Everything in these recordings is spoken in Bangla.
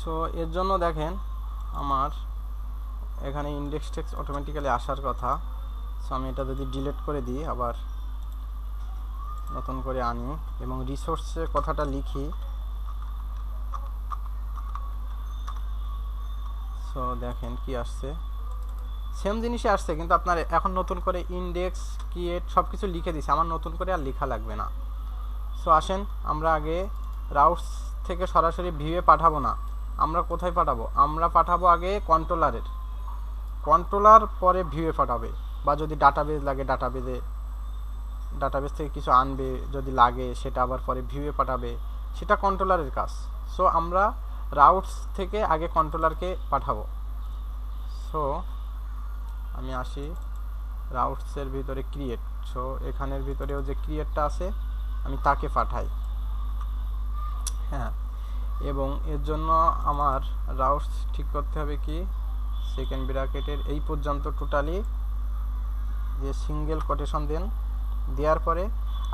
সো এর জন্য দেখেন আমার এখানে ইন্ডেক্স টেক্সট অটোমেটিক্যালি আসার কথা। সো আমি এটা যদি ডিলিট করে দিই আবার নতুন করে আনি এবং রিসোর্সের কথাটা লিখি, সো দেখেন কি আসছে, সেম জিনিসই আসছে, কিন্তু আপনার এখন নতুন করে ইন্ডেক্স ক্রিয়েট সব কিছু লিখে দিছে, আমার নতুন করে আর লেখা লাগবে না। সো আসেন আমরা আগে রাউটস থেকে সরাসরি ভিউয়ে পাঠাবো না, আমরা কোথায় পাঠাবো, আমরা পাঠাবো আগে কন্ট্রোলারের, কন্ট্রোলার পরে ভিউয়ে পাঠাবে, বা যদি ডাটাবেজ লাগে ডাটাবেজ থেকে কিছু আনবে যদি লাগে সেটা আবার পরে ভিউয়ে পাঠাবে, সেটা কন্ট্রোলারের কাজ। সো আমরা রাউটস থেকে আগে কন্ট্রোলারকে পাঠাবো। সো আমি আসি রাউটসের ভিতরে ক্রিয়েট, সো এখানের ভিতরেও যে ক্রিয়েটটা আছে আমি তাকে পাঠাই। হ্যাঁ, এবং এর জন্য আমার রাউটস ঠিক করতে হবে কি, সেকেন্ড ব্র্যাকেটের এই পর্যন্ত টোটালি যে সিঙ্গেল কোটেশন দেন, দেওয়ার পরে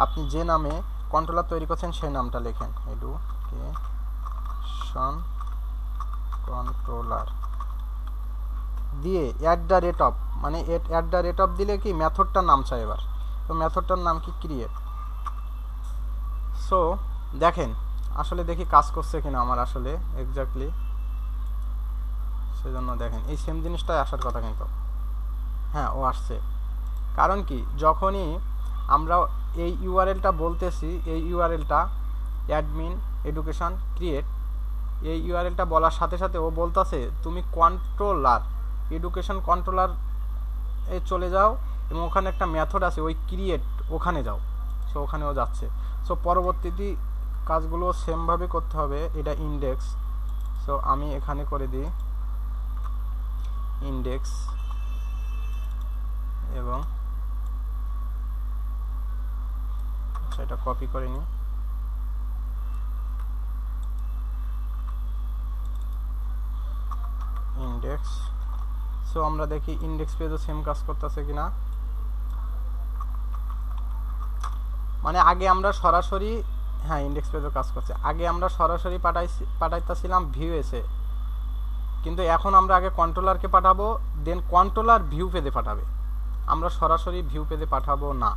আপনি যে নামে কন্ট্রোলার তৈরি করছেন সেই নামটা লেখেন, এডুকেশন কন্ট্রোলার দিয়ে @, মানে @, দিলে কি মেথডটার নাম চাই এবার, তো মেথডটার নাম কি ক্রিয়েট। সো দেখেন আসলে দেখি কাজ করছে কিনা আমার আসলে এক্স্যাক্টলি, সেজন্য দেখেন এই সেম জিনিসটাই আসার কথা, কিন্তু হ্যাঁ ও আসছে। কারণ কি, যখনই আমরা এই ইউআরএলটা বলতেছি, এই ইউআরএলটা অ্যাডমিন এডুকেশন ক্রিয়েট, এই ইউআরএলটা বলার সাথে সাথে ও বলতেছে তুমি কন্ট্রোলার এডুকেশন কন্ট্রোলার এ চলে যাও এবং ওখানে একটা মেথড আছে ওই ক্রিয়েট, ওখানে যাও। সো ওখানেও যাচ্ছে। সো পরবর্তীতে কাজগুলো সেমভাবে করতে হবে। এটা ইন্ডেক্স, সো আমি এখানে করে দিই ইন্ডেক্স, এবং এটা কপি করে নিই, ইন্ডেক্স। সো আমরা দেখি ইন্ডেক্স পেজও সেম কাজ করতেছে কিনা। মানে আগে আমরা সরাসরি, হ্যাঁ ইন্ডেক্স পেজও কাজ করছে, আগে আমরা সরাসরি পাঠাইতেছিলাম ভিউ এসে, কিন্তু এখন আমরা আগে কন্ট্রোলারকে পাঠাবো, দেন কন্ট্রোলার ভিউ পেজে পাঠাবে, আমরা সরাসরি ভিউ পেজে পাঠাবো না,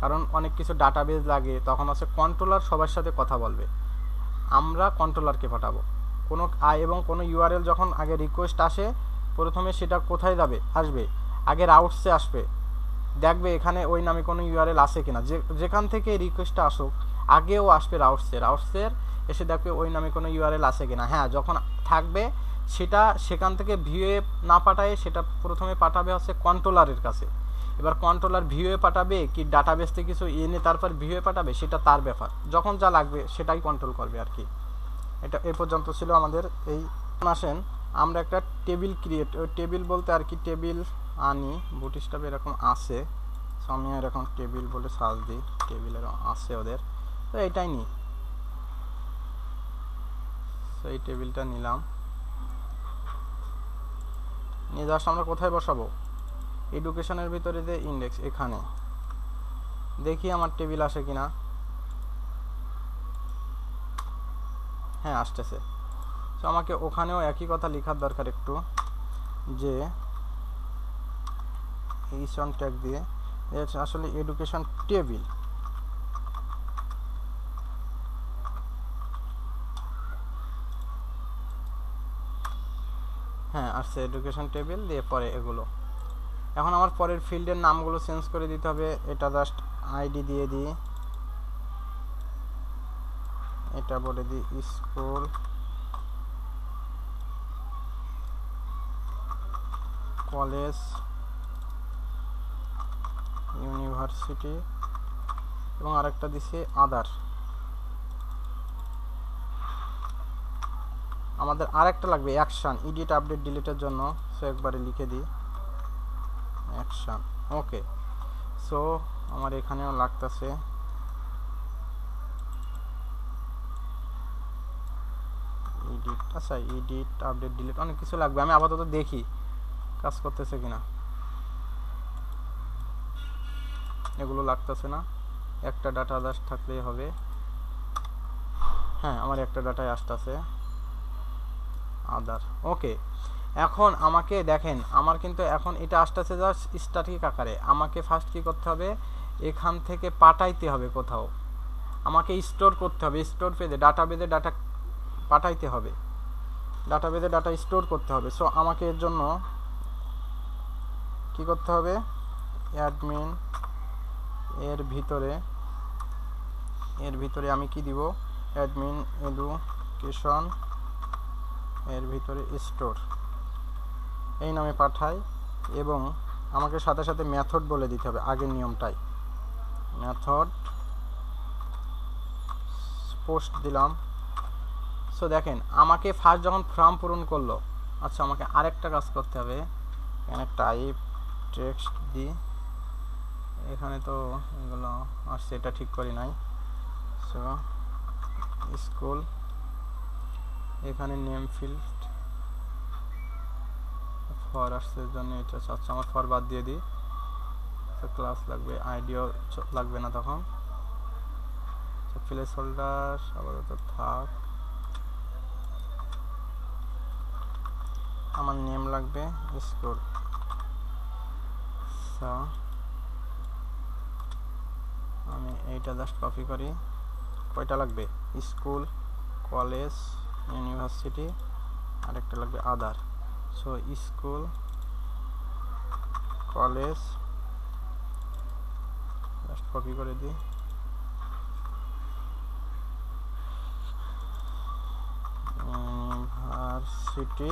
কারণ অনেক কিছু ডাটাবেজ লাগে, তখন হচ্ছে কন্ট্রোলার সবার সাথে কথা বলবে, আমরা কন্ট্রোলারকে পাঠাবো। কোনো এবং কোনো ইউআরএল যখন আগে রিকোয়েস্ট আসে, প্রথমে সেটা কোথায় আসবে আগে রাউটসে আসবে, দেখবে এখানে ওই নামে কোনো ইউআরএল আসে কিনা, যেখান থেকে রিকোয়েস্টটা আসুক আগেও আসবে রাউটসের এসে দেখবে ওই নামে কোনো ইউআরএল আসে কিনা। হ্যাঁ, যখন থাকবে সেটা সেখান থেকে ভিউয়ে না পাঠায়, সেটা প্রথমে পাঠাবে হচ্ছে কন্ট্রোলারের কাছে। এবার কন্ট্রোলার ভিউয়ে পাঠাবে কি ডাটাবেস থেকে কিছু এনে তারপর ভিউয়ে পাঠাবে, সেটা তার ব্যাপার, যখন যা লাগবে সেটাই কন্ট্রোল করবে আর কি। এটা এই পর্যন্ত ছিল আমাদের এই। আসেন আমরা একটা টেবিল ক্রিয়েট, ওই টেবিল বলতে আর কি টেবিল আনি, বুটস্ট্র্যাপ এরকম আছে, সো আমি এরকম টেবিল বলে সার্চ দিই, টেবিল এরকম আছে ওদের, তো এইটাই নিই। সো এই টেবিলটা নিলাম, নিয়ে জাস্ট আমরা কোথায় বসাবো, এডুকেশনের ভিতরে যে ইন্ডেক্স, এখানে দেখি আমার টেবিল আসে কিনা। হ্যাঁ আসতেছে। সো আমাকে ওখানেও একই কথা লেখার দরকার একটু, যে এইচন ট্যাগ দিয়ে আসলে এডুকেশন টেবিল, হ্যাঁ আসছে এডুকেশন টেবিল দিয়ে পরে এগুলো। এখন আমার পরের ফিল্ডের নামগুলো চেঞ্জ করে দিতে হবে, এটা জাস্ট আইডি দিয়ে দিই, এটা বলে দিই স্কুল, কলেজ, ইউনিভার্সিটি, এবং আরেকটা দিছি আদার। আমাদের আরেকটা লাগবে অ্যাকশন, এডিট আপডেট ডিলিটের জন্য, সো একবারে লিখে দিই অ্যাকশন। ওকে, সো আমার এখানেও লাগতেছে এডিট, আচ্ছা এডিট আপডেট ডিলিট অনেক কিছু লাগবে, আমি আপাতত দেখি কাজ করতেছে কিনা। এগুলো লাগতেছে না, একটা ডাটা জাস্ট থাকলেই হবে। হ্যাঁ আমার একটা ডাটায় আসতেছে, আদার। ওকে, এখন আমাকে দেখেন আমার কিন্তু এখন এটা আসতেছে জাস্ট স্ট্যাটিক আকারে। আমাকে ফার্স্ট কি করতে হবে, এখান থেকে পাঠাইতে হবে কোথাও, আমাকে স্টোর করতে হবে, স্টোর পেজে ডাটাবেজে ডাটা পাঠাইতে হবে, ডাটাবেজে ডাটা স্টোর করতে হবে। সো আমাকে এর জন্য কি করতে হবে, অ্যাডমিন এর ভিতরে আমি কি দিব, অ্যাডমিন এডুকেশন এর ভিতরে স্টোর এই নামে পাঠাই, এবং আমাকে সাথে সাথে মেথড বলে দিতে হবে আগের নিয়মটাই, মেথড পোস্ট দিলাম। সো দেখেন আমাকে ফার্স্ট যখন ফর্ম পূরণ করলো, আচ্ছা আমাকে আরেকটা কাজ করতে হবে, এখানে টাইপ টেক্সট দিই, এখানে তো এগুলো আসছে এটা ঠিক করি নাই। সো স্কুল, এখানে নেম ফিল্ড ফর আসছে জন্য এটা চাচ্ছে, আমার ফর বাদ দিয়ে দিই। তো ক্লাস লাগবে, আইডিও লাগবে না তখন। প্লেস হোল্ডার আপাতত থাক, আমার নেম লাগবে স্কুল। আমি এইটা জাস্ট কপি করি, কয়টা লাগবে, স্কুল, কলেজ, ইউনিভার্সিটি, আরেকটা লাগবে other. So school, college just copy করে দিই, ইউনিভার্সিটি,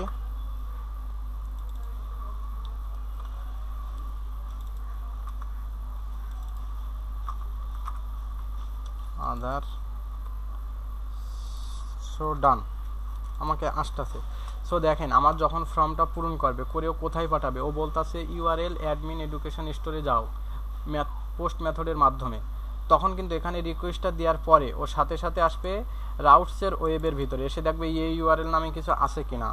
আদার। সো ডান, আমাকে আসতেছে। সো দেখেন আমার যখন ফর্মটা পূরণ করবে, করেও কোথায় পাঠাবে, ও বলতেছে ইউআরএল অ্যাডমিন এডুকেশন স্টোরে যাও পোস্ট মেথডের মাধ্যমে। তখন কিন্তু এখানে রিকোয়েস্টটা দেওয়ার পরে ও সাথে সাথে আসবে রাউটসের ওয়েবের ভিতরে, এসে দেখবে এই ইউআরএল নামে কিছু আছে কিনা।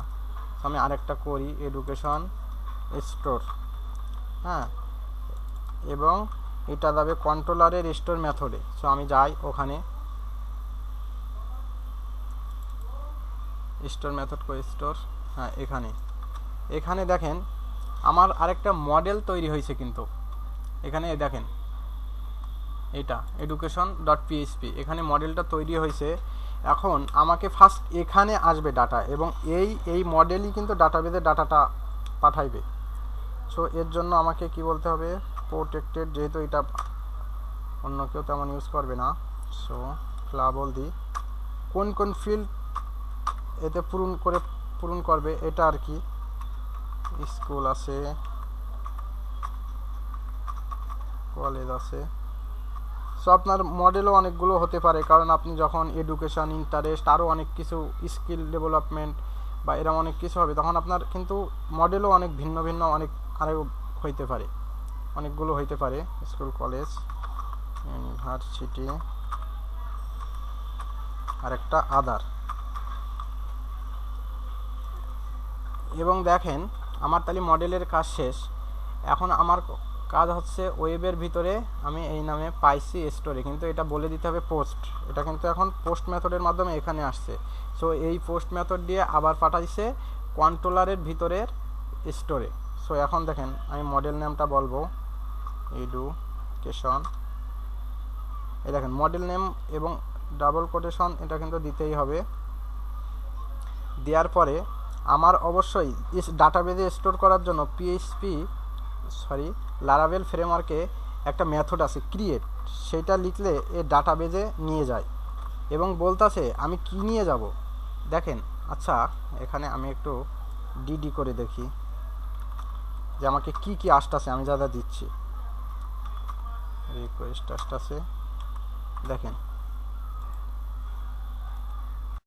আমি আরেকটা করি, এডুকেশন স্টোর, হ্যাঁ, এবং এটা যাবে কন্ট্রোলারের স্টোর মেথডে। সো আমি যাই ওখানে, স্টোর মেথড কো স্টোর, হ্যাঁ এখানে দেখেন আমার আরেকটা মডেল তৈরি হয়েছে, কিন্তু এখানে দেখেন এটা education.php, এখানে মডেলটা তৈরি হয়েছে। এখন আমাকে ফার্স্ট এখানে আসবে ডাটা, এবং এই মডেলই কিন্তু ডাটাবেজে ডাটাটা পাঠাইবে। সো এর জন্য আমাকে কি বলতে হবে, প্রোটেক্টেড, যেহেতু এটা অন্য কেউ তেমন ইউজ করবে না। সো ক্লাবল দিই, কোন কোন ফিল্ড এতে পূরণ করবে এটা আর কি, স্কুল আছে, কলেজ আছে। সো আপনার মডেলও অনেকগুলো হতে পারে, কারণ আপনি যখন এডুকেশন, ইন্টারেস্ট, আরও অনেক কিছু স্কিল ডেভেলপমেন্ট বা এরকম অনেক কিছু হবে, তখন আপনার কিন্তু মডেলও অনেক ভিন্ন ভিন্ন অনেক আরও হইতে পারে, অনেকগুলো হইতে পারে। স্কুল, কলেজ, ইউনিভার্সিটি, আর একটা আদার। এবং দেখেন আমার তাহলে মডেলের কাজ শেষ। এখন আমার কাজ হচ্ছে ওয়েবের ভিতরে আমি এই নামে পাইছি স্টোরে, কিন্তু এটা বলে দিতে হবে পোস্ট, এটা কিন্তু এখন পোস্ট মেথডের মাধ্যমে এখানে আসছে। সো এই পোস্ট মেথড দিয়ে আবার পাঠাইছে কন্ট্রোলারের ভিতরের স্টোরে। সো এখন দেখেন আমি মডেল নেমটা বলবো এডুকেশন, এই দেখেন মডেল নেম এবং ডাবল কোটেশন এটা কিন্তু দিতেই হবে। দেওয়ার পরে আমার অবশ্যই ডাটাবেজে স্টোর করার জন্য লারাভেল ফ্রেমওয়ার্কে একটা মেথড আছে ক্রিয়েট, সেটা লিখলে এ ডাটাবেজে নিয়ে যায় এবং বলতাছে আমি কি নিয়ে যাব। দেখেন আচ্ছা এখানে আমি একটু ডিডি করে দেখি যে আমাকে কি কি আসতেছে, আমি যা দিচ্ছি রিকোয়েস্ট আসতেছে, দেখেন